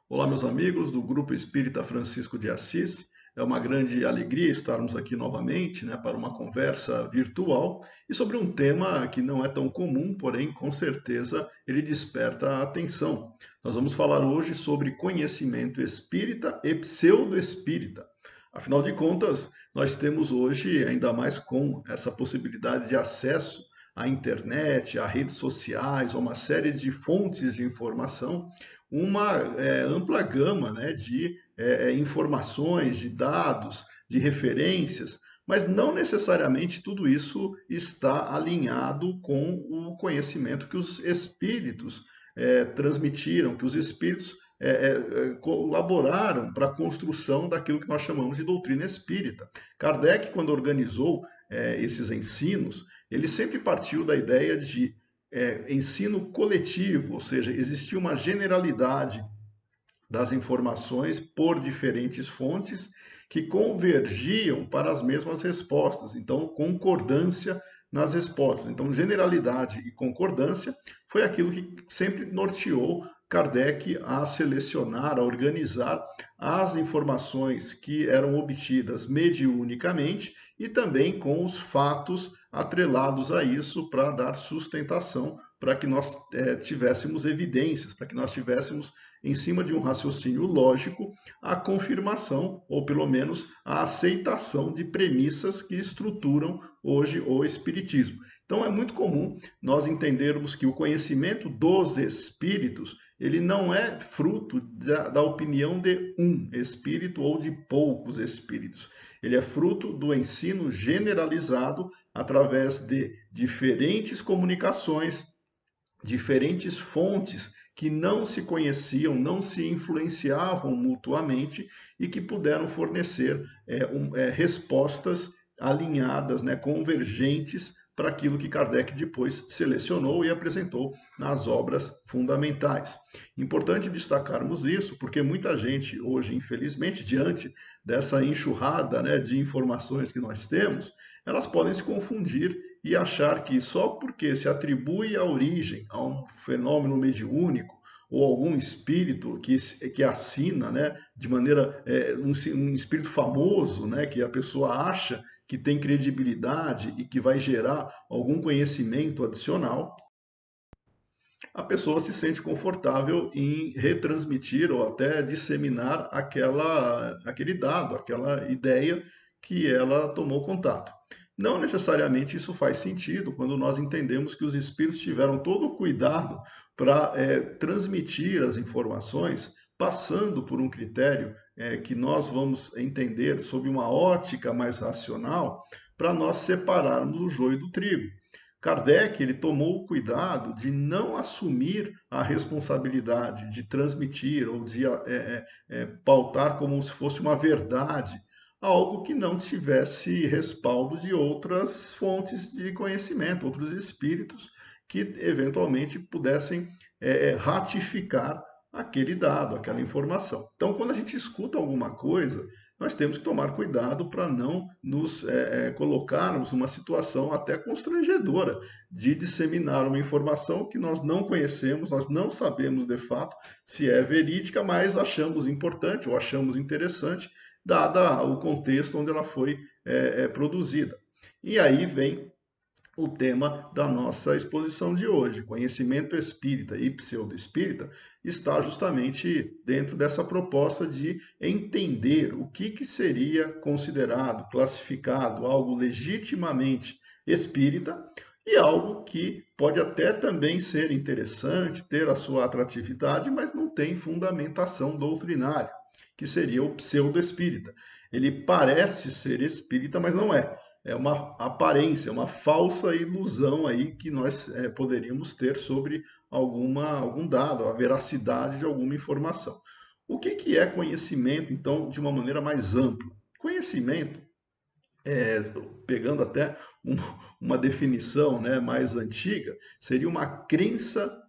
Olá, meus amigos do Grupo Espírita Francisco de Assis. É uma grande alegria estarmos aqui novamente, para uma conversa virtual e sobre um tema que não é tão comum, porém, com certeza, ele desperta a atenção. Nós vamos falar hoje sobre conhecimento espírita e pseudo-espírita. Afinal de contas, nós temos hoje, ainda mais com essa possibilidade de acesso à internet, a redes sociais, a uma série de fontes de informação, uma ampla gama, de informações, de dados, de referências, mas não necessariamente tudo isso está alinhado com o conhecimento que os espíritos transmitiram, que os espíritos colaboraram para a construção daquilo que nós chamamos de doutrina espírita. Kardec, quando organizou esses ensinos, ele sempre partiu da ideia de ensino coletivo, ou seja, existia uma generalidade das informações por diferentes fontes que convergiam para as mesmas respostas. Então, concordância nas respostas. Então, generalidade e concordância foi aquilo que sempre norteou Kardec a selecionar, a organizar as informações que eram obtidas mediunicamente e também com os fatos atrelados a isso para dar sustentação, para que nós tivéssemos evidências, para que nós tivéssemos, em cima de um raciocínio lógico, a confirmação, ou pelo menos a aceitação de premissas que estruturam hoje o Espiritismo. Então é muito comum nós entendermos que o conhecimento dos espíritos, ele não é fruto da opinião de um espírito ou de poucos espíritos. Ele é fruto do ensino generalizado através de diferentes comunicações, diferentes fontes que não se conheciam, não se influenciavam mutuamente e que puderam fornecer respostas alinhadas, convergentes para aquilo que Kardec depois selecionou e apresentou nas obras fundamentais. Importante destacarmos isso, porque muita gente hoje, infelizmente, diante dessa enxurrada de informações que nós temos, elas podem se confundir e achar que só porque se atribui a origem a um fenômeno mediúnico ou algum espírito que assina, de maneira um espírito famoso, que a pessoa acha que tem credibilidade e que vai gerar algum conhecimento adicional, a pessoa se sente confortável em retransmitir ou até disseminar aquele dado, aquela ideia que ela tomou contato. Não necessariamente isso faz sentido quando nós entendemos que os espíritos tiveram todo o cuidado para transmitir as informações, passando por um critério que nós vamos entender sob uma ótica mais racional, para nós separarmos o joio do trigo. Kardec ele tomou o cuidado de não assumir a responsabilidade de transmitir ou de pautar como se fosse uma verdade algo que não tivesse respaldo de outras fontes de conhecimento, outros espíritos que eventualmente pudessem ratificar aquele dado, aquela informação. Então, quando a gente escuta alguma coisa, nós temos que tomar cuidado para não nos colocarmos numa situação até constrangedora de disseminar uma informação que nós não conhecemos, nós não sabemos de fato se é verídica, mas achamos importante ou achamos interessante, dada o contexto onde ela foi produzida. E aí vem o tema da nossa exposição de hoje. Conhecimento espírita e pseudo-espírita está justamente dentro dessa proposta de entender o que seria considerado, classificado, algo legitimamente espírita e algo que pode até também ser interessante, ter a sua atratividade, mas não tem fundamentação doutrinária, que seria o pseudo-espírita. Ele parece ser espírita, mas não é. É uma aparência, uma falsa ilusão aí que nós poderíamos ter sobre algum dado, a veracidade de alguma informação. O que é conhecimento, então, de uma maneira mais ampla? Conhecimento, pegando até uma definição mais antiga, seria uma crença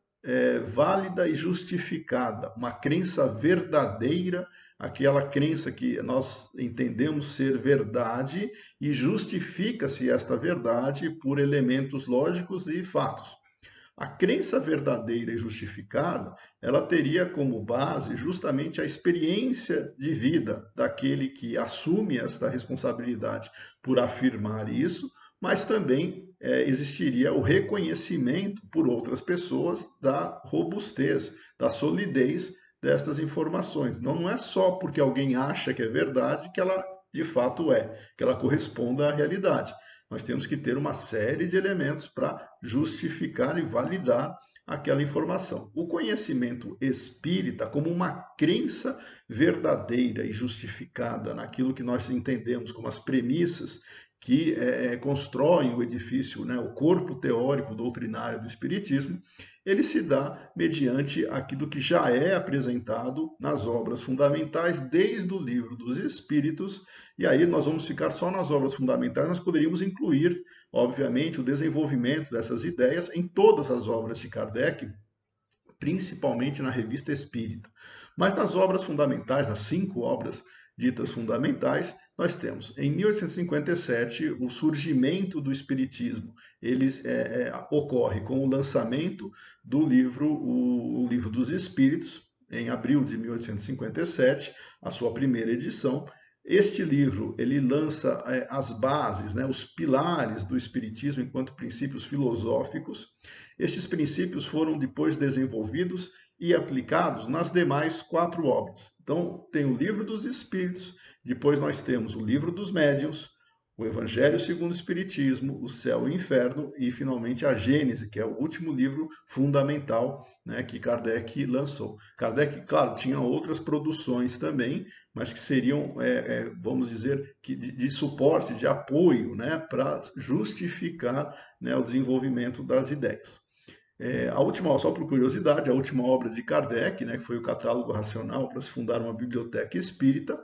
válida e justificada, uma crença verdadeira, aquela crença que nós entendemos ser verdade e justifica-se esta verdade por elementos lógicos e fatos. A crença verdadeira e justificada, ela teria como base justamente a experiência de vida daquele que assume esta responsabilidade por afirmar isso, mas também existiria o reconhecimento por outras pessoas da robustez, da solidez destas informações. Não é só porque alguém acha que é verdade que ela de fato é, que ela corresponda à realidade. Nós temos que ter uma série de elementos para justificar e validar aquela informação. O conhecimento espírita, como uma crença verdadeira e justificada naquilo que nós entendemos como as premissas que constroem o edifício, né, o corpo teórico doutrinário do Espiritismo, ele se dá mediante aquilo que já é apresentado nas obras fundamentais, desde o Livro dos Espíritos, e aí nós vamos ficar só nas obras fundamentais, nós poderíamos incluir, obviamente, o desenvolvimento dessas ideias em todas as obras de Kardec, principalmente na Revista Espírita. Mas nas obras fundamentais, nas 5 obras ditas fundamentais, nós temos, em 1857, o surgimento do Espiritismo. Ele ocorre com o lançamento do livro, o Livro dos Espíritos, em abril de 1857, a sua primeira edição. Este livro, ele lança as bases, né, os pilares do Espiritismo enquanto princípios filosóficos. Estes princípios foram depois desenvolvidos e aplicados nas demais 4 obras. Então, tem o Livro dos Espíritos, depois nós temos o Livro dos Médiuns, o Evangelho segundo o Espiritismo, o Céu e o Inferno e, finalmente, a Gênese, que é o último livro fundamental, né, que Kardec lançou. Kardec, claro, tinha outras produções também, mas que seriam, vamos dizer, de suporte, de apoio, né, para justificar, né, o desenvolvimento das ideias. A última, só por curiosidade, a última obra de Kardec, né, que foi o Catálogo Racional para se fundar uma biblioteca espírita,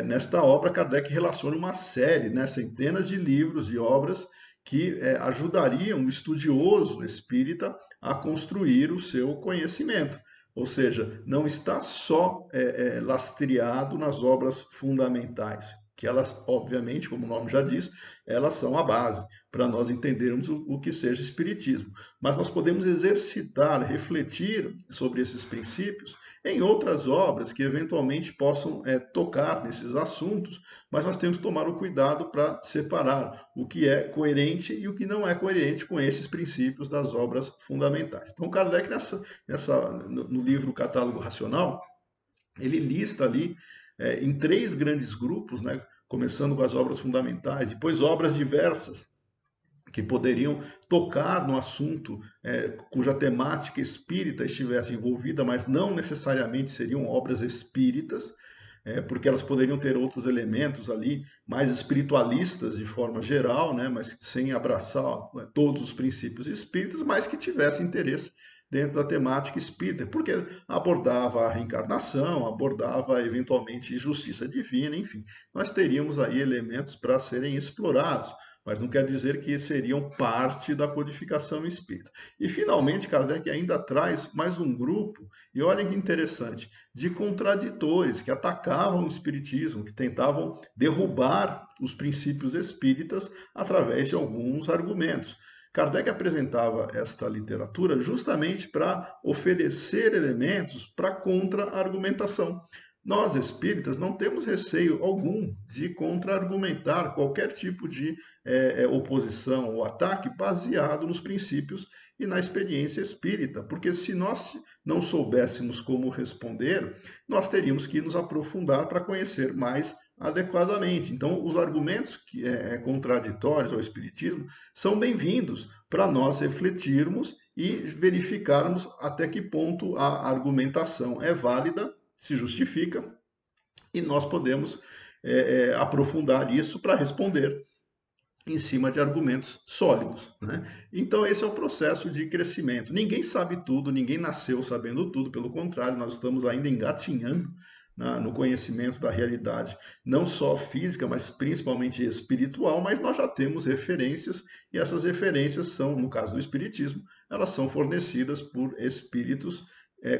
nesta obra Kardec relaciona uma série, né, centenas de livros e obras que ajudariam o estudioso espírita a construir o seu conhecimento. Ou seja, não está só lastreado nas obras fundamentais, que elas, obviamente, como o nome já diz, elas são a base para nós entendermos o que seja espiritismo. Mas nós podemos exercitar, refletir sobre esses princípios em outras obras que eventualmente possam tocar nesses assuntos, mas nós temos que tomar o cuidado para separar o que é coerente e o que não é coerente com esses princípios das obras fundamentais. Então, Kardec, no livro Catálogo Racional, ele lista ali em 3 grandes grupos, né, começando com as obras fundamentais, depois obras diversas, que poderiam tocar no assunto cuja temática espírita estivesse envolvida, mas não necessariamente seriam obras espíritas, porque elas poderiam ter outros elementos ali, mais espiritualistas de forma geral, né, mas sem abraçar todos os princípios espíritas, mas que tivessem interesse dentro da temática espírita, porque abordava a reencarnação, abordava eventualmente justiça divina, enfim. Nós teríamos aí elementos para serem explorados, mas não quer dizer que seriam parte da codificação espírita. E, finalmente, Kardec ainda traz mais um grupo, e olha que interessante, de contraditores que atacavam o espiritismo, que tentavam derrubar os princípios espíritas através de alguns argumentos. Kardec apresentava esta literatura justamente para oferecer elementos para contra-argumentação. Nós, espíritas, não temos receio algum de contra-argumentar qualquer tipo de oposição ou ataque baseado nos princípios e na experiência espírita, porque se nós não soubéssemos como responder, nós teríamos que nos aprofundar para conhecer mais adequadamente. Então, os argumentos contraditórios ao espiritismo são bem-vindos para nós refletirmos e verificarmos até que ponto a argumentação é válida, se justifica, e nós podemos aprofundar isso para responder em cima de argumentos sólidos, né? Então, esse é o processo de crescimento. Ninguém sabe tudo, ninguém nasceu sabendo tudo, pelo contrário, nós estamos ainda engatinhando no conhecimento da realidade, não só física, mas principalmente espiritual, mas nós já temos referências, e essas referências são, no caso do espiritismo, elas são fornecidas por espíritos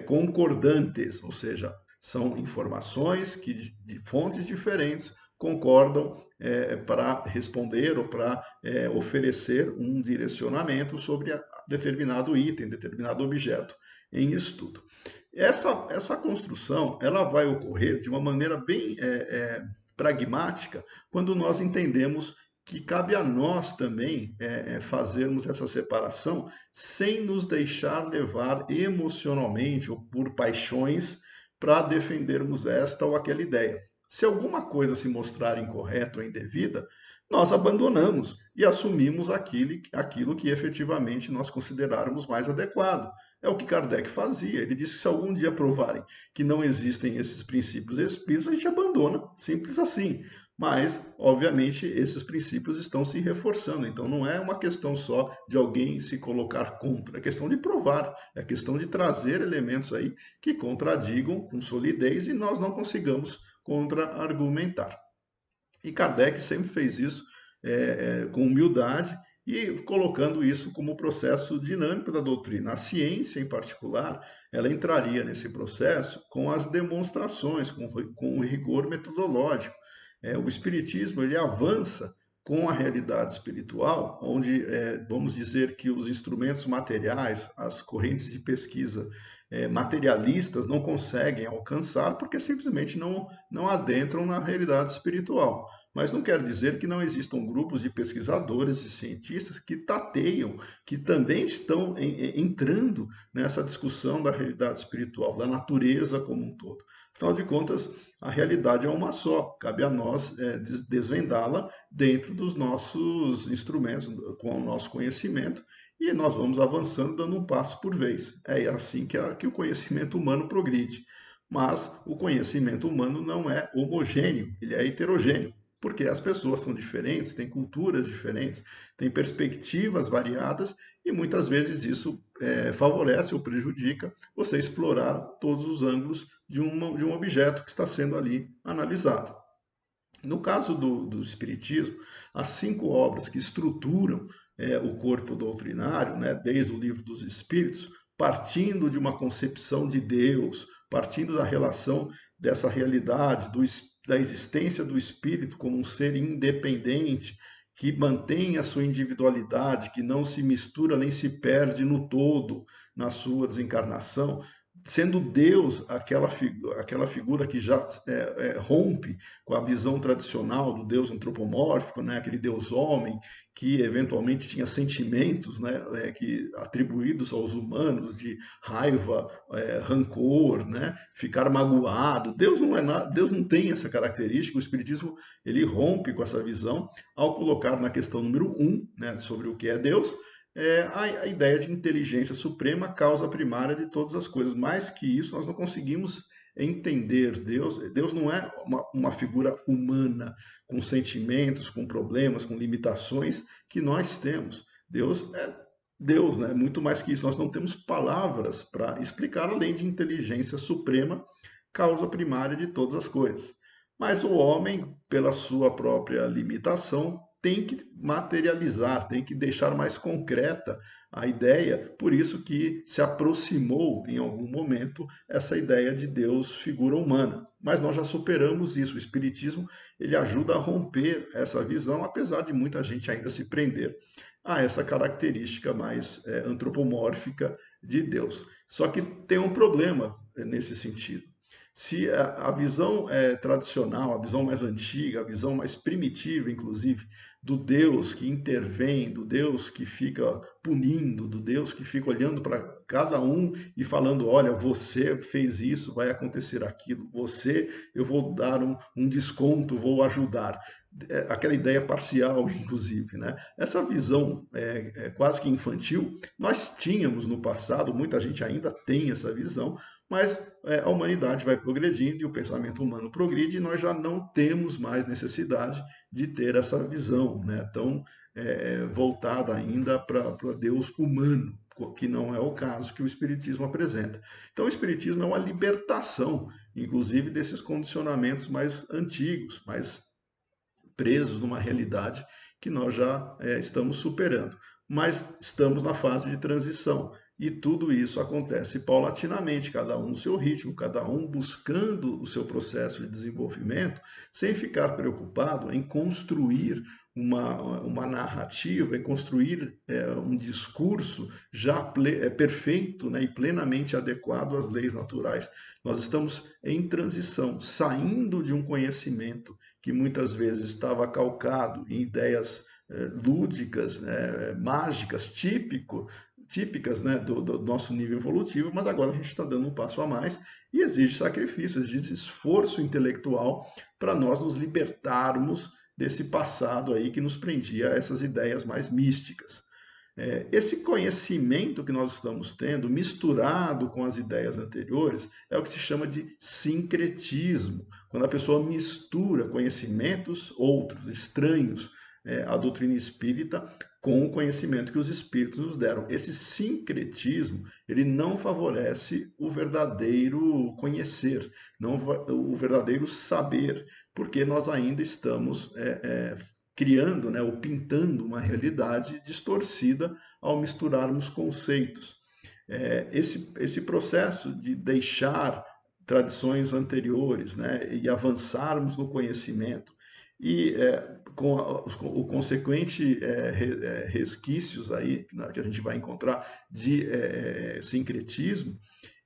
concordantes, ou seja, são informações que de fontes diferentes concordam para responder ou para oferecer um direcionamento sobre determinado item, determinado objeto em estudo. Essa construção ela vai ocorrer de uma maneira bem pragmática quando nós entendemos que cabe a nós também fazermos essa separação sem nos deixar levar emocionalmente ou por paixões para defendermos esta ou aquela ideia. Se alguma coisa se mostrar incorreta ou indevida, nós abandonamos e assumimos aquilo que efetivamente nós considerarmos mais adequado. É o que Kardec fazia. Ele disse que se algum dia provarem que não existem esses princípios espíritas, a gente abandona, simples assim. Mas, obviamente, esses princípios estão se reforçando. Então, não é uma questão só de alguém se colocar contra, é questão de provar, é questão de trazer elementos aí que contradigam com solidez e nós não consigamos contra-argumentar. E Kardec sempre fez isso com humildade e colocando isso como processo dinâmico da doutrina. A ciência, em particular, ela entraria nesse processo com as demonstrações, com o rigor metodológico. O Espiritismo ele avança com a realidade espiritual, onde vamos dizer que os instrumentos materiais, as correntes de pesquisa materialistas não conseguem alcançar porque simplesmente não adentram na realidade espiritual. Mas não quer dizer que não existam grupos de pesquisadores, de cientistas que tateiam, que também estão entrando nessa discussão da realidade espiritual, da natureza como um todo. Afinal de contas, a realidade é uma só, cabe a nós desvendá-la dentro dos nossos instrumentos, com o nosso conhecimento, e nós vamos avançando dando um passo por vez. É assim que o conhecimento humano progride. Mas o conhecimento humano não é homogêneo, ele é heterogêneo, porque as pessoas são diferentes, têm culturas diferentes, têm perspectivas variadas, e muitas vezes isso favorece ou prejudica você explorar todos os ângulos de um objeto que está sendo ali analisado. No caso do Espiritismo, as 5 obras que estruturam o corpo doutrinário, né, desde o Livro dos Espíritos, partindo de uma concepção de Deus, partindo da relação dessa realidade, da existência do espírito como um ser independente, que mantém a sua individualidade, que não se mistura nem se perde no todo na sua desencarnação, sendo Deus aquela figura que já rompe com a visão tradicional do Deus antropomórfico, né? Aquele Deus homem que eventualmente tinha sentimentos, né? Atribuídos aos humanos de raiva, rancor, né? Ficar magoado. Deus não é nada, Deus não tem essa característica. O Espiritismo ele rompe com essa visão ao colocar na questão número 1, né? Sobre o que é Deus, a ideia de inteligência suprema, causa primária de todas as coisas. Mais que isso, nós não conseguimos entender Deus. Deus não é uma figura humana, com sentimentos, com problemas, com limitações que nós temos. Deus é Deus, né? Muito mais que isso. Nós não temos palavras para explicar, além de inteligência suprema, causa primária de todas as coisas. Mas o homem, pela sua própria limitação, tem que materializar, tem que deixar mais concreta a ideia, por isso que se aproximou em algum momento essa ideia de Deus figura humana. Mas nós já superamos isso. O Espiritismo ele ajuda a romper essa visão, apesar de muita gente ainda se prender a essa característica mais antropomórfica de Deus. Só que tem um problema nesse sentido. Se a visão tradicional, a visão mais antiga, a visão mais primitiva, inclusive, do Deus que intervém, do Deus que fica punindo, do Deus que fica olhando para cada um e falando, olha, você fez isso, vai acontecer aquilo, você, eu vou dar um desconto, vou ajudar. Aquela ideia parcial, inclusive, né? Essa visão quase que infantil, nós tínhamos no passado, muita gente ainda tem essa visão, mas a humanidade vai progredindo e o pensamento humano progride e nós já não temos mais necessidade de ter essa visão, né, tão voltada ainda para Deus humano, que não é o caso que o Espiritismo apresenta. Então o Espiritismo é uma libertação, inclusive, desses condicionamentos mais antigos, mais presos numa realidade que nós já estamos superando. Mas estamos na fase de transição. E tudo isso acontece paulatinamente, cada um no seu ritmo, cada um buscando o seu processo de desenvolvimento, sem ficar preocupado em construir uma narrativa, em construir um discurso já perfeito, né, e plenamente adequado às leis naturais. Nós estamos em transição, saindo de um conhecimento que muitas vezes estava calcado em ideias lúdicas, né, mágicas, típicas, né, do nosso nível evolutivo, mas agora a gente está dando um passo a mais e exige sacrifício, exige esforço intelectual para nós nos libertarmos desse passado aí que nos prendia a essas ideias mais místicas. Esse conhecimento que nós estamos tendo, misturado com as ideias anteriores, é o que se chama de sincretismo, quando a pessoa mistura conhecimentos outros, estranhos à doutrina espírita, com o conhecimento que os espíritos nos deram. Esse sincretismo, ele não favorece o verdadeiro conhecer, não o verdadeiro saber, porque nós ainda estamos criando, né, ou pintando uma realidade distorcida ao misturarmos conceitos. Esse processo de deixar tradições anteriores, né, e avançarmos no conhecimento, e com o consequente resquícios aí, né, que a gente vai encontrar de sincretismo,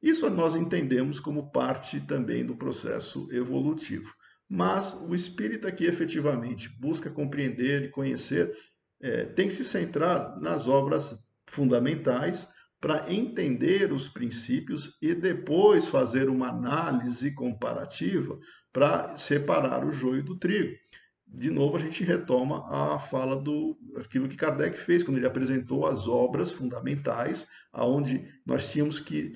isso nós entendemos como parte também do processo evolutivo. Mas o espírita que efetivamente busca compreender e conhecer tem que se centrar nas obras fundamentais para entender os princípios e depois fazer uma análise comparativa para separar o joio do trigo. De novo, a gente retoma a fala aquilo que Kardec fez quando ele apresentou as obras fundamentais, aonde nós tínhamos que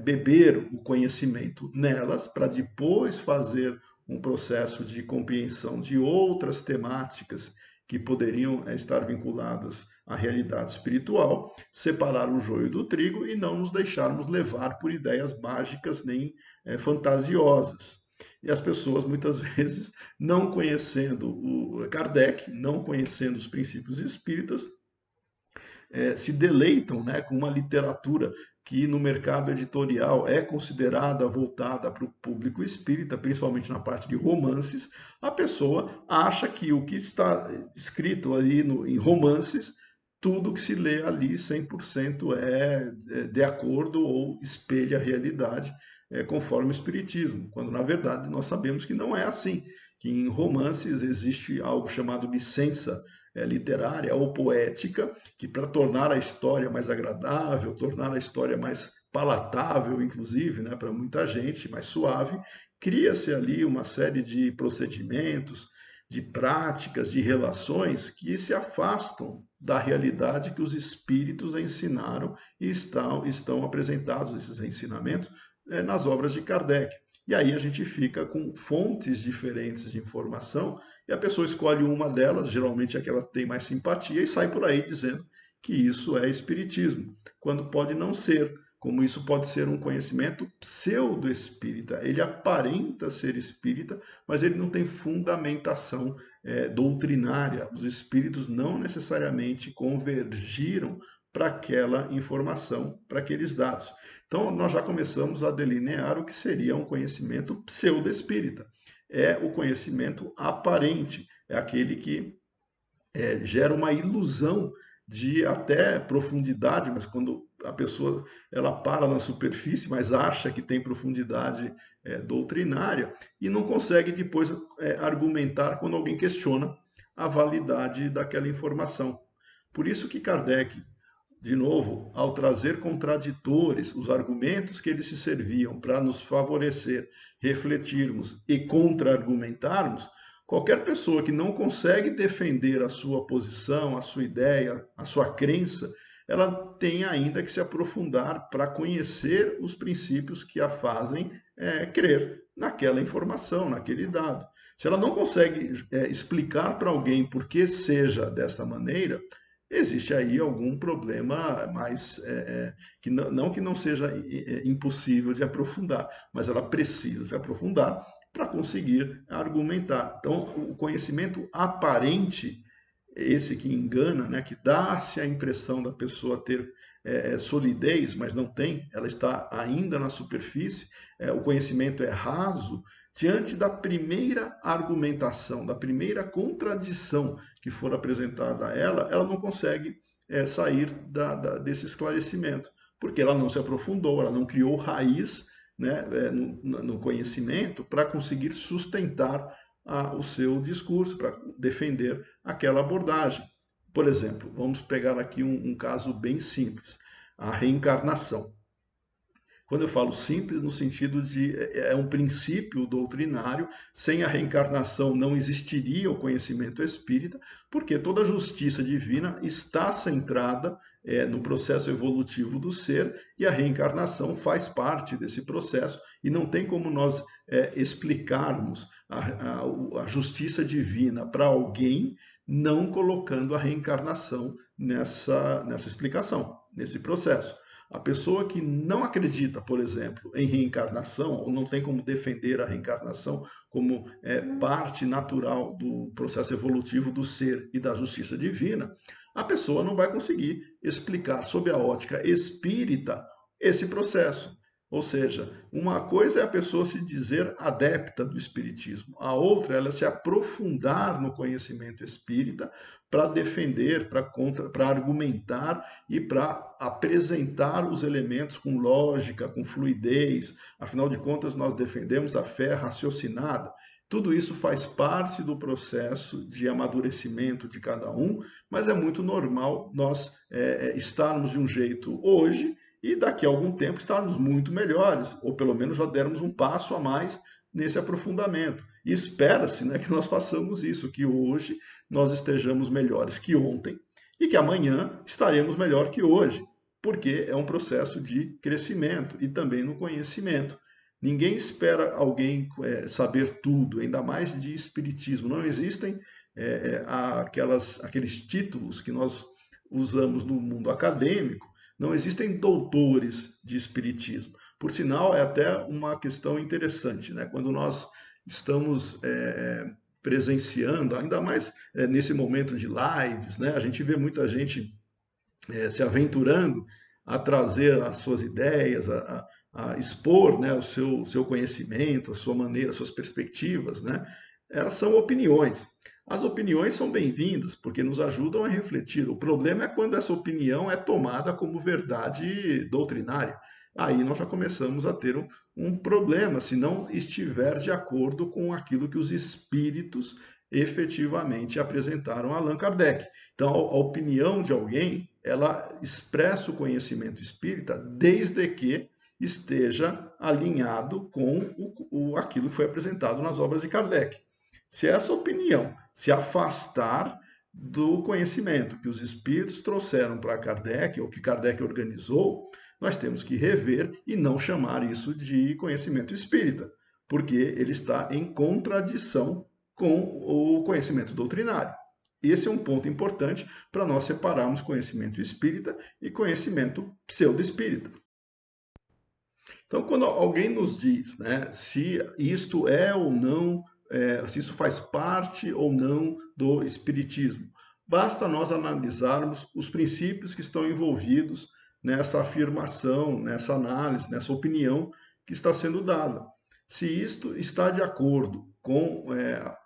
beber o conhecimento nelas para depois fazer um processo de compreensão de outras temáticas que poderiam estar vinculadas à realidade espiritual, separar o joio do trigo e não nos deixarmos levar por ideias mágicas nem fantasiosas. E as pessoas, muitas vezes, não conhecendo o Kardec, não conhecendo os princípios espíritas, se deleitam, né, com uma literatura que no mercado editorial é considerada voltada para o público espírita, principalmente na parte de romances. A pessoa acha que o que está escrito ali em romances, tudo que se lê ali 100% é de acordo ou espelha a realidade, conforme o Espiritismo, quando na verdade nós sabemos que não é assim, que em romances existe algo chamado licença literária ou poética, que para tornar a história mais agradável, tornar a história mais palatável, inclusive, né, para muita gente, mais suave, cria-se ali uma série de procedimentos, de práticas, de relações que se afastam da realidade que os espíritos ensinaram e estão apresentados, esses ensinamentos, nas obras de Kardec. E aí a gente fica com fontes diferentes de informação e a pessoa escolhe uma delas, geralmente é que ela tem mais simpatia, e sai por aí dizendo que isso é espiritismo, quando pode não ser, como isso pode ser um conhecimento pseudo-espírita. Ele aparenta ser espírita, mas ele não tem fundamentação doutrinária. Os espíritos não necessariamente convergiram para aquela informação, para aqueles dados. Então, nós já começamos a delinear o que seria um conhecimento pseudo-espírita. É o conhecimento aparente, é aquele que gera uma ilusão de até profundidade, mas quando a pessoa ela para na superfície, mas acha que tem profundidade doutrinária e não consegue depois argumentar quando alguém questiona a validade daquela informação. Por isso que Kardec, de novo, ao trazer contraditores, os argumentos que eles se serviam para nos favorecer, refletirmos e contra-argumentarmos, qualquer pessoa que não consegue defender a sua posição, a sua ideia, a sua crença, ela tem ainda que se aprofundar para conhecer os princípios que a fazem crer naquela informação, naquele dado. Se ela não consegue explicar para alguém por que seja dessa maneira, existe aí algum problema mais que não seja impossível de aprofundar, mas ela precisa se aprofundar para conseguir argumentar. Então, o conhecimento aparente, esse que engana, né, que dá-se a impressão da pessoa ter solidez, mas não tem, ela está ainda na superfície, o conhecimento é raso, diante da primeira argumentação, da primeira contradição que for apresentada a ela, ela não consegue sair desse esclarecimento, porque ela não se aprofundou, ela não criou raiz, né, no conhecimento para conseguir sustentar o seu discurso, para defender aquela abordagem. Por exemplo, vamos pegar aqui um caso bem simples, a reencarnação. Quando eu falo simples, no sentido de é um princípio doutrinário, sem a reencarnação não existiria o conhecimento espírita, porque toda a justiça divina está centrada no processo evolutivo do ser, e a reencarnação faz parte desse processo, e não tem como nós explicarmos a justiça divina para alguém, não colocando a reencarnação nessa explicação, nesse processo. A pessoa que não acredita, por exemplo, em reencarnação, ou não tem como defender a reencarnação como parte natural do processo evolutivo do ser e da justiça divina, a pessoa não vai conseguir explicar sob a ótica espírita esse processo. Ou seja, uma coisa é a pessoa se dizer adepta do espiritismo, a outra é ela se aprofundar no conhecimento espírita para defender, para argumentar e para apresentar os elementos com lógica, com fluidez. Afinal de contas, nós defendemos a fé raciocinada. Tudo isso faz parte do processo de amadurecimento de cada um, mas é muito normal nós estarmos de um jeito hoje e daqui a algum tempo estarmos muito melhores, ou pelo menos já dermos um passo a mais nesse aprofundamento. E espera-se, né, que nós façamos isso, que hoje nós estejamos melhores que ontem e que amanhã estaremos melhor que hoje, porque é um processo de crescimento e também no conhecimento. Ninguém espera alguém saber tudo, ainda mais de espiritismo. Não existem aqueles títulos que nós usamos no mundo acadêmico. Não existem doutores de espiritismo. Por sinal, é até uma questão interessante, né? Quando nós estamos presenciando, ainda mais nesse momento de lives, né? A gente vê muita gente se aventurando a trazer as suas ideias, a expor, né, o seu conhecimento, a sua maneira, as suas perspectivas, né? Elas são opiniões. As opiniões são bem-vindas, porque nos ajudam a refletir. O problema é quando essa opinião é tomada como verdade doutrinária. Aí nós já começamos a ter um problema, se não estiver de acordo com aquilo que os espíritos efetivamente apresentaram a Allan Kardec. Então, a opinião de alguém, ela expressa o conhecimento espírita desde que esteja alinhado com aquilo que foi apresentado nas obras de Kardec. Se essa opinião se afastar do conhecimento que os espíritos trouxeram para Kardec, ou que Kardec organizou, nós temos que rever e não chamar isso de conhecimento espírita, porque ele está em contradição com o conhecimento doutrinário. Esse é um ponto importante para nós separarmos conhecimento espírita e conhecimento pseudo-espírita. Então, quando alguém nos diz, né, se isto é ou não, se isso faz parte ou não do espiritismo, basta nós analisarmos os princípios que estão envolvidos nessa afirmação, nessa análise, nessa opinião que está sendo dada. Se isto está de acordo com,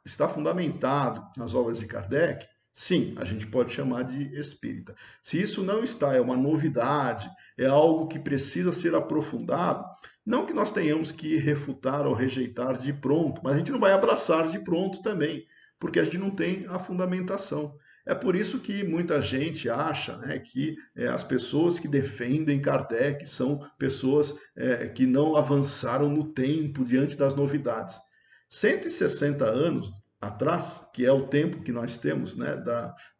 está fundamentado nas obras de Kardec, sim, a gente pode chamar de espírita. Se isso não está, é uma novidade, é algo que precisa ser aprofundado, não que nós tenhamos que refutar ou rejeitar de pronto, mas a gente não vai abraçar de pronto também, porque a gente não tem a fundamentação. É por isso que muita gente acha, né, que as pessoas que defendem Kardec são pessoas que não avançaram no tempo diante das novidades. 160 anos atrás, que é o tempo que nós temos, né,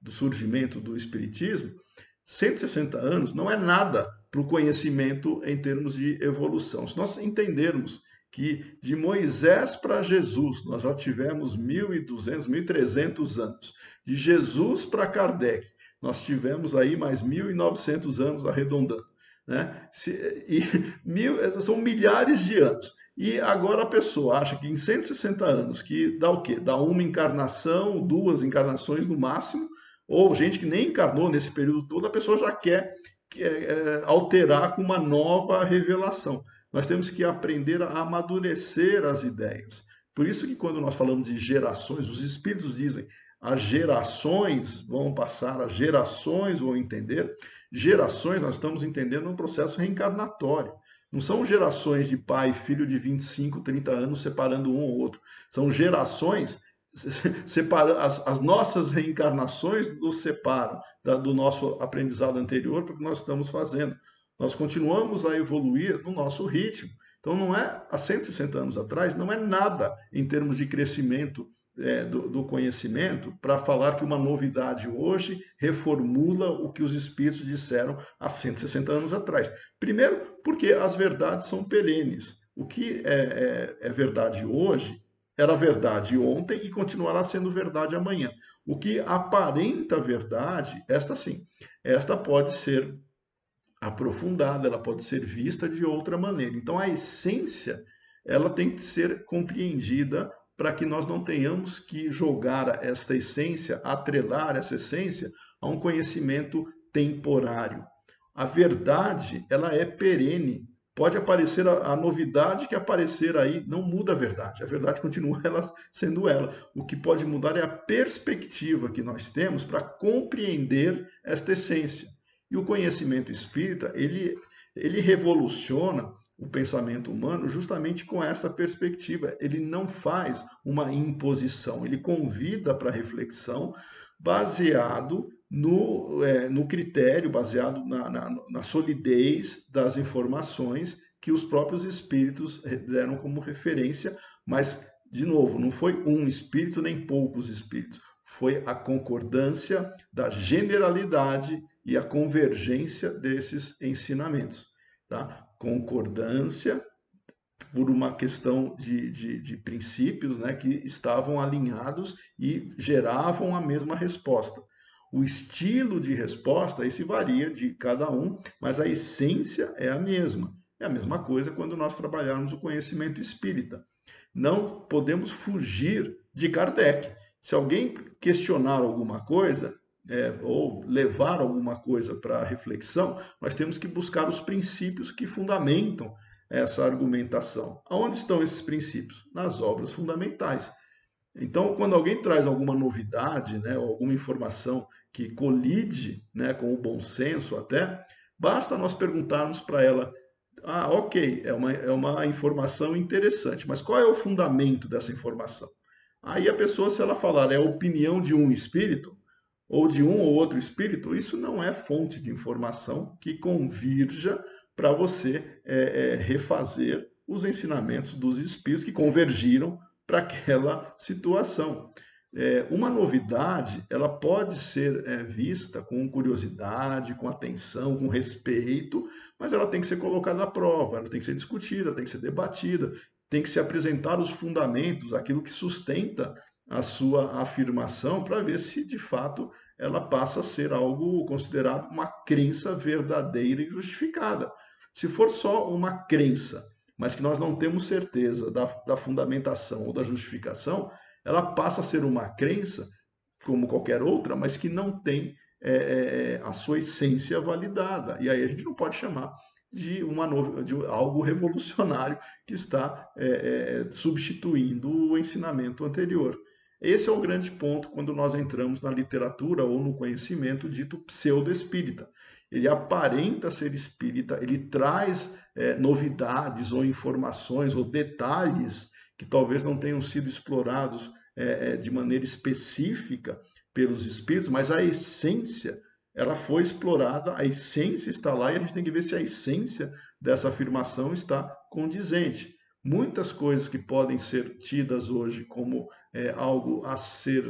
do surgimento do Espiritismo, 160 anos não é nada para o conhecimento em termos de evolução. Se nós entendermos que de Moisés para Jesus nós já tivemos 1.200, 1.300 anos, de Jesus para Kardec nós tivemos aí mais 1.900 anos arredondando, né? São milhares de anos. E agora a pessoa acha que em 160 anos, que dá o quê? Dá uma encarnação, duas encarnações no máximo, ou gente que nem encarnou nesse período todo, a pessoa já quer alterar com uma nova revelação. Nós temos que aprender a amadurecer as ideias. Por isso que quando nós falamos de gerações, os espíritos dizem, as gerações vão passar, as gerações vão entender. Gerações, nós estamos entendendo um processo reencarnatório. Não são gerações de pai e filho de 25, 30 anos separando um ou outro. São gerações, as nossas reencarnações nos separam do nosso aprendizado anterior, porque nós estamos fazendo. Nós continuamos a evoluir no nosso ritmo. Então, não é há 160 anos atrás, não é nada em termos de crescimento do conhecimento para falar que uma novidade hoje reformula o que os espíritos disseram há 160 anos atrás. Primeiro, porque as verdades são perenes. O que é verdade hoje era verdade ontem e continuará sendo verdade amanhã. O que aparenta verdade, esta sim, esta pode ser aprofundada, ela pode ser vista de outra maneira. Então, a essência, ela tem que ser compreendida para que nós não tenhamos que jogar esta essência, atrelar essa essência a um conhecimento temporário. A verdade, ela é perene. Pode aparecer a novidade que aparecer aí, não muda a verdade continua ela sendo ela. O que pode mudar é a perspectiva que nós temos para compreender esta essência. E o conhecimento espírita, ele revoluciona o pensamento humano justamente com essa perspectiva. Ele não faz uma imposição, ele convida para reflexão baseado no critério, baseado na solidez das informações que os próprios espíritos deram como referência, mas, de novo, não foi um espírito nem poucos espíritos, foi a concordância da generalidade e a convergência desses ensinamentos. Tá? Concordância por uma questão de princípios, né, que estavam alinhados e geravam a mesma resposta. O estilo de resposta, esse varia de cada um, mas a essência é a mesma. É a mesma coisa quando nós trabalharmos o conhecimento espírita. Não podemos fugir de Kardec. Se alguém questionar alguma coisa, ou levar alguma coisa para reflexão, nós temos que buscar os princípios que fundamentam essa argumentação. Aonde estão esses princípios? Nas obras fundamentais. Então, quando alguém traz alguma novidade, né, ou alguma informação que colide, né, com o bom senso até, basta nós perguntarmos para ela, ok, é uma informação interessante, mas qual é o fundamento dessa informação? Aí a pessoa, se ela falar é a opinião de um espírito, ou de um ou outro espírito, isso não é fonte de informação que convirja para você refazer os ensinamentos dos espíritos que convergiram para aquela situação. Uma novidade, ela pode ser vista com curiosidade, com atenção, com respeito, mas ela tem que ser colocada à prova, ela tem que ser discutida, tem que ser debatida, tem que se apresentar os fundamentos, aquilo que sustenta a sua afirmação, para ver se de fato ela passa a ser algo considerado uma crença verdadeira e justificada. Se for só uma crença, mas que nós não temos certeza da fundamentação ou da justificação, ela passa a ser uma crença, como qualquer outra, mas que não tem a sua essência validada. E aí a gente não pode chamar de algo revolucionário que está substituindo o ensinamento anterior. Esse é o grande ponto quando nós entramos na literatura ou no conhecimento dito pseudo-espírita. Ele aparenta ser espírita, ele traz novidades ou informações ou detalhes que talvez não tenham sido explorados de maneira específica pelos espíritos, mas a essência, ela foi explorada, a essência está lá e a gente tem que ver se a essência dessa afirmação está condizente. Muitas coisas que podem ser tidas hoje como algo a ser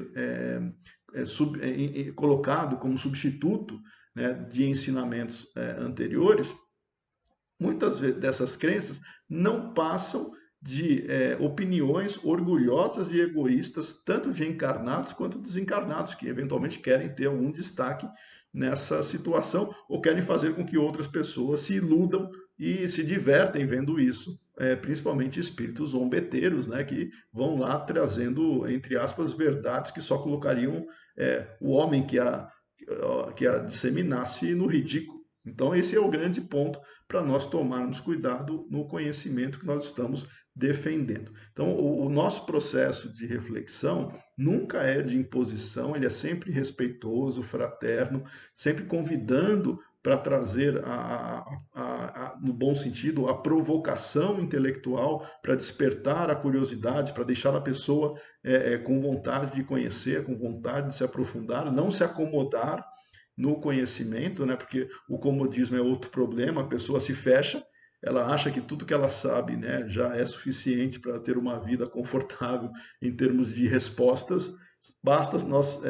colocado como substituto, né, de ensinamentos anteriores, muitas dessas crenças não passam de opiniões orgulhosas e egoístas, tanto de encarnados quanto desencarnados, que eventualmente querem ter algum destaque nessa situação ou querem fazer com que outras pessoas se iludam e se divertem vendo isso, principalmente espíritos zombeteiros, né, que vão lá trazendo, entre aspas, verdades que só colocariam o homem que a disseminasse no ridículo. Então, esse é o grande ponto para nós tomarmos cuidado no conhecimento que nós estamos defendendo. Então, o nosso processo de reflexão nunca é de imposição, ele é sempre respeitoso, fraterno, sempre convidando para trazer, no bom sentido, a provocação intelectual, para despertar a curiosidade, para deixar a pessoa com vontade de conhecer, com vontade de se aprofundar, não se acomodar no conhecimento, né? Porque o comodismo é outro problema, a pessoa se fecha, ela acha que tudo que ela sabe, né, já é suficiente para ter uma vida confortável em termos de respostas. Basta nós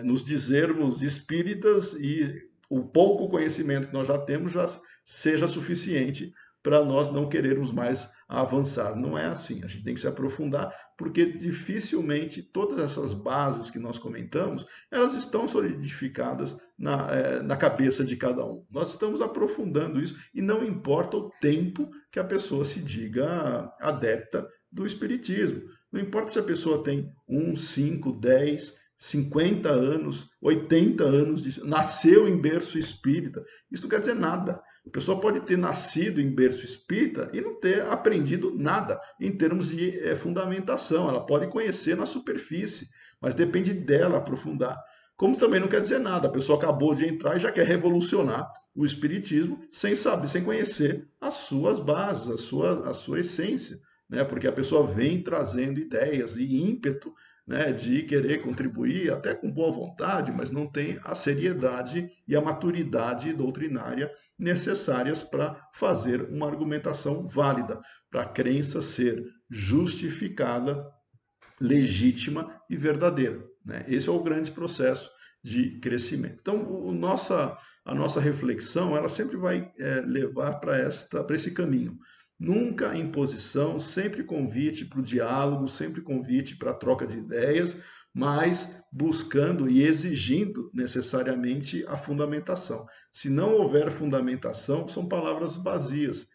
nos dizermos espíritas e o pouco conhecimento que nós já temos já seja suficiente para nós não querermos mais avançar. Não é assim, a gente tem que se aprofundar, porque dificilmente todas essas bases que nós comentamos, elas estão solidificadas na cabeça de cada um. Nós estamos aprofundando isso e não importa o tempo que a pessoa se diga adepta do Espiritismo. Não importa se a pessoa tem 1, 5, 10, 50 anos, 80 anos, nasceu em berço espírita. Isso não quer dizer nada. A pessoa pode ter nascido em berço espírita e não ter aprendido nada em termos de fundamentação. Ela pode conhecer na superfície, mas depende dela aprofundar. Como também não quer dizer nada, a pessoa acabou de entrar e já quer revolucionar o espiritismo sem saber, sem conhecer as suas bases, a sua essência, né? Porque a pessoa vem trazendo ideias e ímpeto, né, de querer contribuir, até com boa vontade, mas não tem a seriedade e a maturidade doutrinária necessárias para fazer uma argumentação válida, para a crença ser justificada, legítima e verdadeira, né? Esse é o grande processo de crescimento. Então, a nossa reflexão ela sempre vai levar para esse caminho. Nunca imposição, sempre convite para o diálogo, sempre convite para a troca de ideias, mas buscando e exigindo necessariamente a fundamentação. Se não houver fundamentação, são palavras vazias.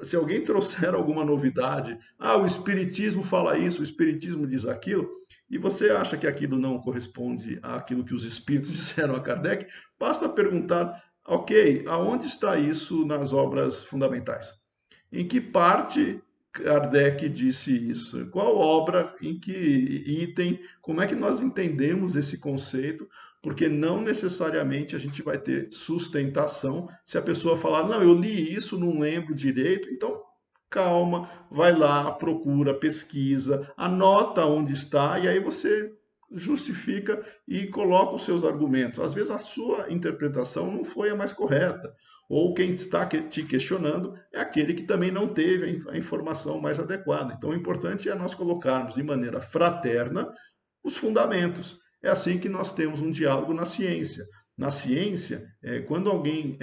Se alguém trouxer alguma novidade, o Espiritismo fala isso, o Espiritismo diz aquilo, e você acha que aquilo não corresponde àquilo que os Espíritos disseram a Kardec, basta perguntar, ok, aonde está isso nas obras fundamentais? Em que parte Kardec disse isso? Qual obra, em que item, como é que nós entendemos esse conceito? Porque não necessariamente a gente vai ter sustentação se a pessoa falar, não, eu li isso, não lembro direito, então calma, vai lá, procura, pesquisa, anota onde está e aí você justifica e coloca os seus argumentos. Às vezes a sua interpretação não foi a mais correta, ou quem está te questionando é aquele que também não teve a informação mais adequada. Então, o importante é nós colocarmos de maneira fraterna os fundamentos. É assim que nós temos um diálogo na ciência. Na ciência, quando alguém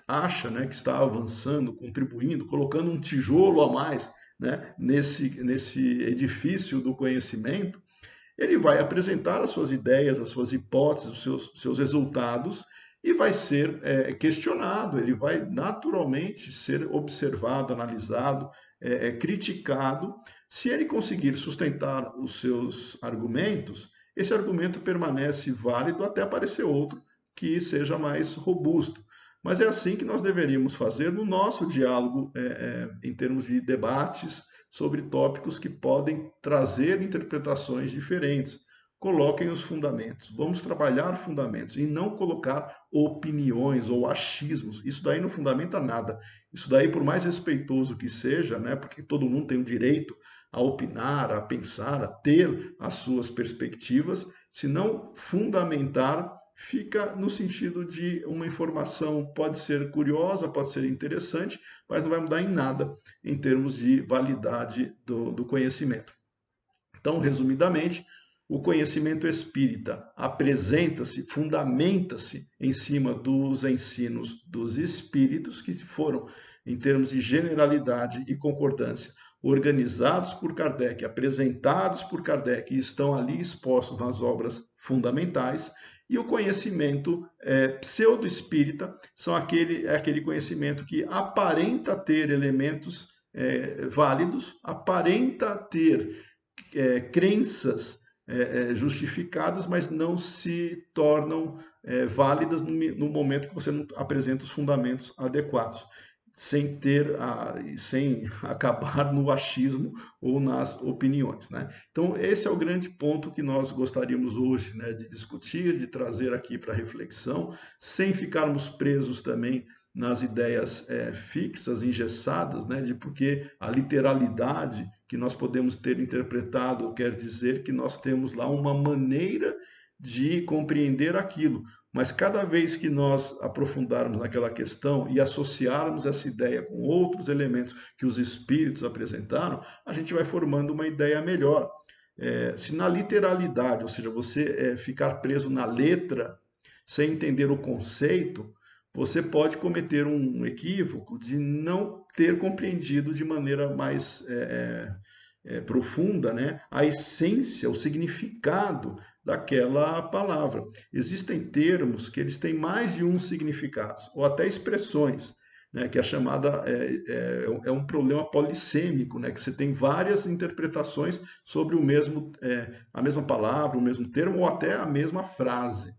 acha, né, que está avançando, contribuindo, colocando um tijolo a mais, né, nesse edifício do conhecimento, ele vai apresentar as suas ideias, as suas hipóteses, os seus resultados e vai ser questionado, ele vai naturalmente ser observado, analisado, criticado. Se ele conseguir sustentar os seus argumentos, esse argumento permanece válido até aparecer outro que seja mais robusto. Mas é assim que nós deveríamos fazer no nosso diálogo em termos de debates sobre tópicos que podem trazer interpretações diferentes. Coloquem os fundamentos. Vamos trabalhar fundamentos e não colocar opiniões ou achismos. Isso daí não fundamenta nada. Isso daí, por mais respeitoso que seja, né, porque todo mundo tem o direito a opinar, a pensar, a ter as suas perspectivas, se não fundamentar, fica no sentido de uma informação pode ser curiosa, pode ser interessante, mas não vai mudar em nada em termos de validade do conhecimento. Então, resumidamente, o conhecimento espírita apresenta-se, fundamenta-se em cima dos ensinos dos espíritos que foram, em termos de generalidade e concordância, organizados por Kardec, apresentados por Kardec e estão ali expostos nas obras fundamentais. E o conhecimento pseudo-espírita é aquele conhecimento que aparenta ter elementos válidos, aparenta ter crenças justificadas, mas não se tornam válidas no momento que você não apresenta os fundamentos adequados, sem acabar no achismo ou nas opiniões, né? Então, esse é o grande ponto que nós gostaríamos hoje, né, de discutir, de trazer aqui para reflexão, sem ficarmos presos também nas ideias fixas, engessadas, né, de porque a literalidade que nós podemos ter interpretado quer dizer que nós temos lá uma maneira de compreender aquilo. Mas cada vez que nós aprofundarmos naquela questão e associarmos essa ideia com outros elementos que os espíritos apresentaram, a gente vai formando uma ideia melhor. Se na literalidade, ou seja, você ficar preso na letra, sem entender o conceito, você pode cometer um equívoco de não ter compreendido de maneira mais profunda, né, a essência, o significado daquela palavra. Existem termos que eles têm mais de um significado, ou até expressões, né, que é chamada um problema polissêmico, né, que você tem várias interpretações sobre a mesma palavra, o mesmo termo, ou até a mesma frase.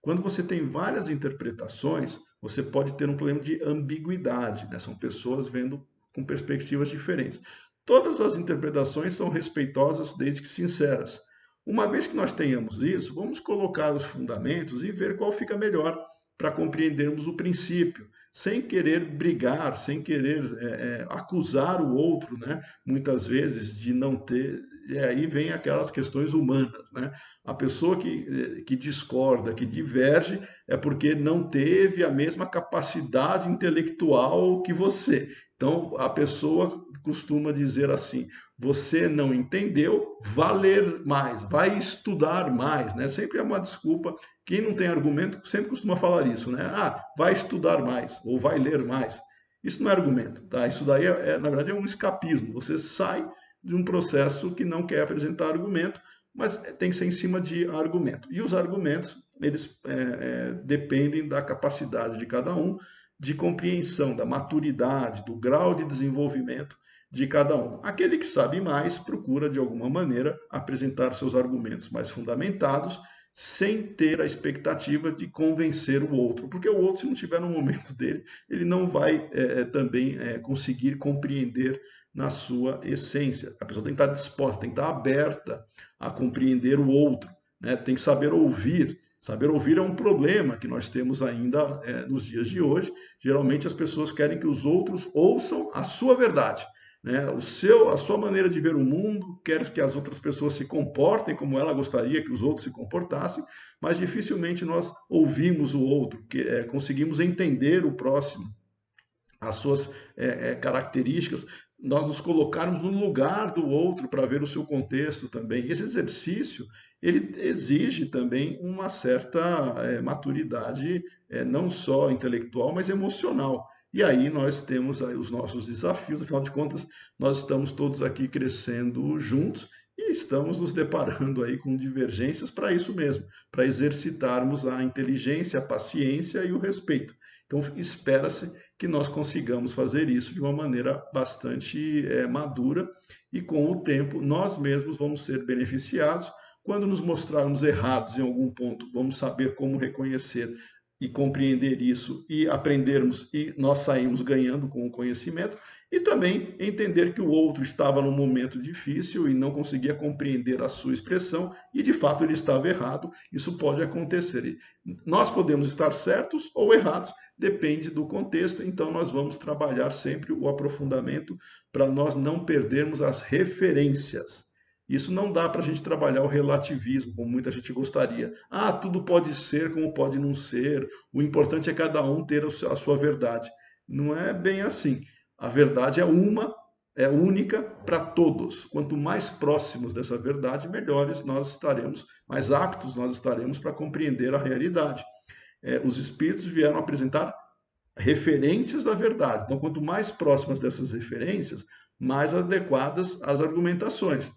Quando você tem várias interpretações, você pode ter um problema de ambiguidade, né? São pessoas vendo com perspectivas diferentes. Todas as interpretações são respeitosas desde que sinceras. Uma vez que nós tenhamos isso, vamos colocar os fundamentos e ver qual fica melhor para compreendermos o princípio, sem querer brigar, sem querer acusar o outro, né? Muitas vezes de não ter. E aí vem aquelas questões humanas, né? A pessoa que discorda, que diverge, é porque não teve a mesma capacidade intelectual que você. Então, a pessoa costuma dizer assim: você não entendeu, vá ler mais, vai estudar mais, né? Sempre é uma desculpa. Quem não tem argumento sempre costuma falar isso, né? Ah, vai estudar mais ou vai ler mais. Isso não é argumento, tá? Isso daí na verdade é um escapismo. Você sai de um processo que não quer apresentar argumento, mas tem que ser em cima de argumento. E os argumentos, eles dependem da capacidade de cada um, de compreensão, da maturidade, do grau de desenvolvimento de cada um. Aquele que sabe mais procura, de alguma maneira, apresentar seus argumentos mais fundamentados, sem ter a expectativa de convencer o outro, porque o outro, se não estiver no momento dele, ele não vai também conseguir compreender na sua essência. A pessoa tem que estar disposta, tem que estar aberta a compreender o outro, né? Tem que saber ouvir. Saber ouvir é um problema que nós temos ainda nos dias de hoje. Geralmente as pessoas querem que os outros ouçam a sua verdade, né? A sua maneira de ver o mundo, quer que as outras pessoas se comportem como ela gostaria que os outros se comportassem, mas dificilmente nós ouvimos o outro, conseguimos entender o próximo, as suas características, nós nos colocarmos no lugar do outro para ver o seu contexto também. Esse exercício, ele exige também uma certa maturidade, não só intelectual, mas emocional. E aí nós temos aí os nossos desafios, afinal de contas, nós estamos todos aqui crescendo juntos e estamos nos deparando aí com divergências para isso mesmo, para exercitarmos a inteligência, a paciência e o respeito. Então, espera-se que nós consigamos fazer isso de uma maneira bastante madura e com o tempo nós mesmos vamos ser beneficiados. Quando nos mostrarmos errados em algum ponto, vamos saber como reconhecer e compreender isso e aprendermos e nós saímos ganhando com o conhecimento e também entender que o outro estava num momento difícil e não conseguia compreender a sua expressão e de fato ele estava errado. Isso pode acontecer. Nós podemos estar certos ou errados, depende do contexto, então nós vamos trabalhar sempre o aprofundamento para nós não perdermos as referências. Isso não dá para a gente trabalhar o relativismo, como muita gente gostaria. Ah, tudo pode ser como pode não ser, o importante é cada um ter a sua verdade. Não é bem assim. A verdade é única para todos. Quanto mais próximos dessa verdade, melhores nós estaremos, mais aptos nós estaremos para compreender a realidade. Os espíritos vieram apresentar referências da verdade. Então, quanto mais próximas dessas referências, mais adequadas as argumentações.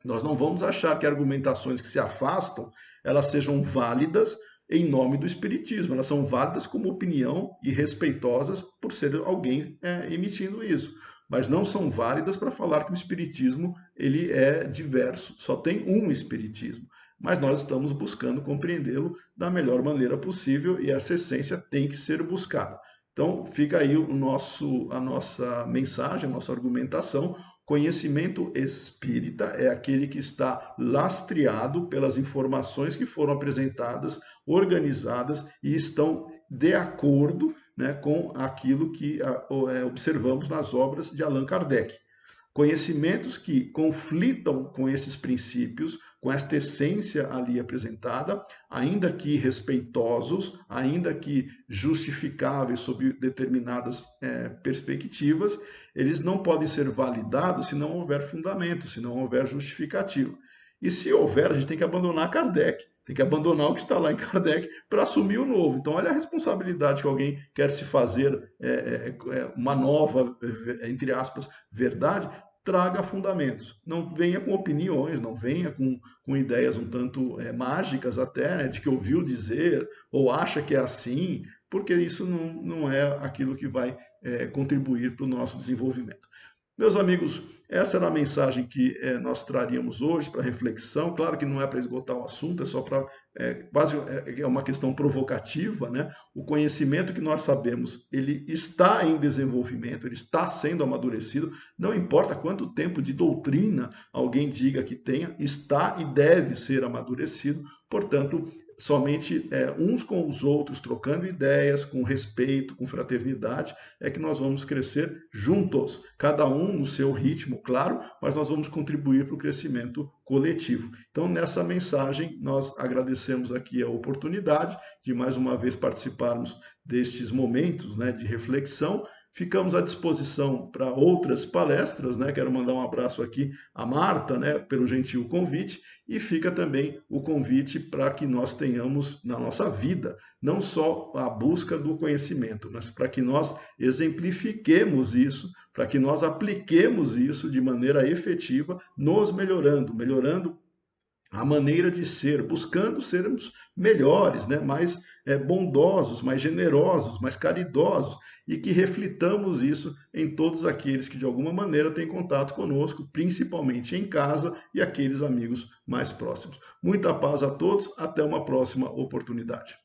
Nós não vamos achar que argumentações que se afastam, elas sejam válidas em nome do espiritismo. Elas são válidas como opinião e respeitosas por ser alguém emitindo isso. Mas não são válidas para falar que o espiritismo ele é diverso. Só tem um espiritismo. mas nós estamos buscando compreendê-lo da melhor maneira possível e essa essência tem que ser buscada. Então, fica aí a nossa mensagem, a nossa argumentação. Conhecimento espírita é aquele que está lastreado pelas informações que foram apresentadas, organizadas e estão de acordo, né, com aquilo que observamos nas obras de Allan Kardec. Conhecimentos que conflitam com esses princípios, com esta essência ali apresentada, ainda que respeitosos, ainda que justificáveis sob determinadas perspectivas, eles não podem ser validados se não houver fundamento, se não houver justificativo. E se houver, a gente tem que abandonar Kardec, tem que abandonar o que está lá em Kardec para assumir o novo. Então, olha a responsabilidade que alguém quer se fazer uma nova, entre aspas, verdade, traga fundamentos. Não venha com opiniões, não venha com ideias um tanto mágicas até, né, de que ouviu dizer ou acha que é assim, porque isso não é aquilo que vai contribuir para o nosso desenvolvimento. Meus amigos, essa era a mensagem que nós traríamos hoje para reflexão. Claro que não é para esgotar o assunto, é só para quase é uma questão provocativa, né? O conhecimento que nós sabemos, ele está em desenvolvimento, ele está sendo amadurecido. Não importa quanto tempo de doutrina alguém diga que tenha, está e deve ser amadurecido. Portanto, somente uns com os outros, trocando ideias, com respeito, com fraternidade, é que nós vamos crescer juntos, cada um no seu ritmo, claro, mas nós vamos contribuir para o crescimento coletivo. Então, nessa mensagem, nós agradecemos aqui a oportunidade de mais uma vez participarmos destes momentos, né, de reflexão. Ficamos à disposição para outras palestras, né? Quero mandar um abraço aqui à Marta, né, pelo gentil convite, e fica também o convite para que nós tenhamos na nossa vida não só a busca do conhecimento, mas para que nós exemplifiquemos isso, para que nós apliquemos isso de maneira efetiva, nos melhorando a maneira de ser, buscando sermos melhores, né? Mais bondosos, mais generosos, mais caridosos, e que reflitamos isso em todos aqueles que de alguma maneira têm contato conosco, principalmente em casa e aqueles amigos mais próximos. Muita paz a todos, até uma próxima oportunidade.